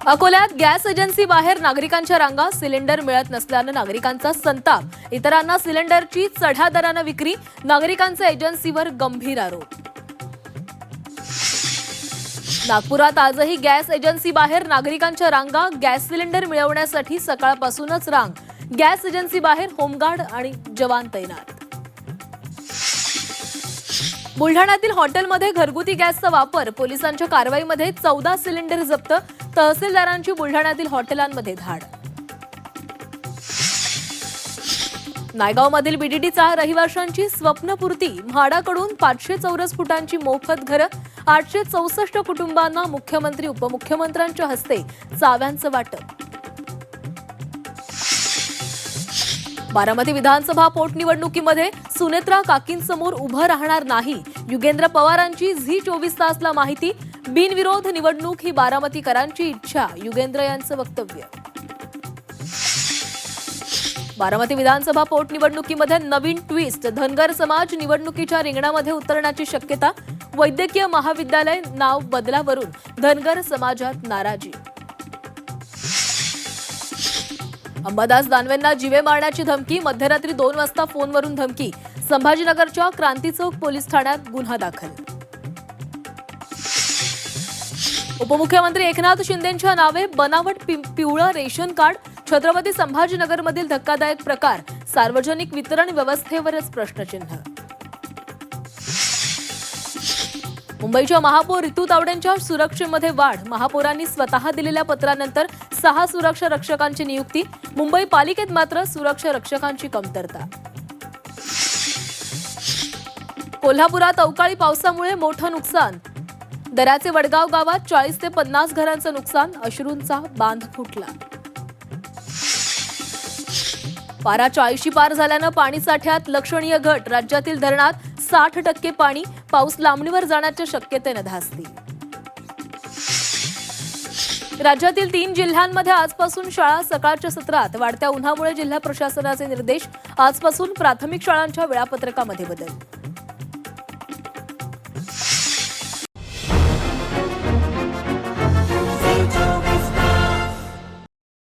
अकोल्यात gas agency बाहेर नागरिकांच्या रांगा, सिलेंडर मिळत नसल्यानं नागरिकांचा संताप, इतरांना सिलेंडरची चढ्या दरानं विक्री, नागरिकांचा एजन्सीवर गंभीर आरोप। नागपुरात आजही गॅस एजन्सी बाहेर नागरिकांच्या रांगा, गॅस सिलेंडर मिळवण्यासाठी सकाळपासूनच रांग, गॅस एजन्सी बाहेर होमगार्ड आणि जवान तैनात। बुलढाण्यातील हॉटेलमध्ये घरगुती गॅसचा वापर, पोलिसांच्या कारवाईमध्ये 14 सिलेंडर जप्त, तहसीलदारांची बुलढाण्यातील हॉटेलांमध्ये धाड। नायगावमधील बीडीडीचा रहिवाशांची स्वप्नपूर्ती, म्हाडाकडून 500 चौरस फुटांची मोफत घरं, 864 कुटुंबांना मुख्यमंत्री उपमुख्यमंत्र्यांच्या हस्ते चाव्यांचं वाटप। बारामती विधानसभा पोटनिवडणुकीमध्ये सुनेत्रा काकींसमोर उभं राहणार नाही, युगेंद्र पवारांची झी 24 तासला माहिती, बिनविरोध निवडणूक ही बारामतीकरांची इच्छा, युगेंद्र यांचं वक्तव्य। बारामती विधानसभा पोटनिवडणुकीमध्ये नवीन ट्विस्ट, धनगर समाज निवडणुकीच्या रिंगणामध्ये उतरण्याची शक्यता, वैद्यकीय महाविद्यालय नाव बदलावरून धनगर समाजात नाराजी। अंबादास दानवेंना जीवे मारण्याची धमकी, मध्यरात्री 2 वाजता फोनवरून धमकी, संभाजीनगरच्या क्रांती चौक पोलीस ठाण्यात गुन्हा दाखल। उपमुख्यमंत्री एकनाथ शिंदेंच्या नावे बनावट पिवळं रेशन कार्ड, छत्रपती संभाजीनगरमधील धक्कादायक प्रकार, सार्वजनिक वितरण व्यवस्थेवरच प्रश्नचिन्ह। मुंबईच्या महापौर रितू तावडेंच्या सुरक्षेमध्ये वाढ, महापौरांनी स्वतः दिलेल्या पत्रानंतर 6 सुरक्षा रक्षकांची नियुक्ती, मुंबई पालिकेत मात्र सुरक्षा रक्षकांची कमतरता। कोल्हापुरात अवकाळी पावसामुळे मोठं नुकसान, दऱ्याचे वडगाव गावात 40 ते 50 घरांचं नुकसान, अश्रूंचा बांध फुटला। पारा 40 पार झाल्यानं पाणीसाठ्यात लक्षणीय घट, राज्यातील धरणात 60% पाणी, पाऊस लांबणीवर जाण्याच्या शक्यतेने धास्ती। राज्यातील 3 जिल्ह्यांमध्ये आजपासून शाळा सकाळच्या सत्रात, वाढत्या उन्हामुळे जिल्हा प्रशासनाचे निर्देश, आजपासून प्राथमिक शाळांच्या वेळापत्रकामध्ये बदल।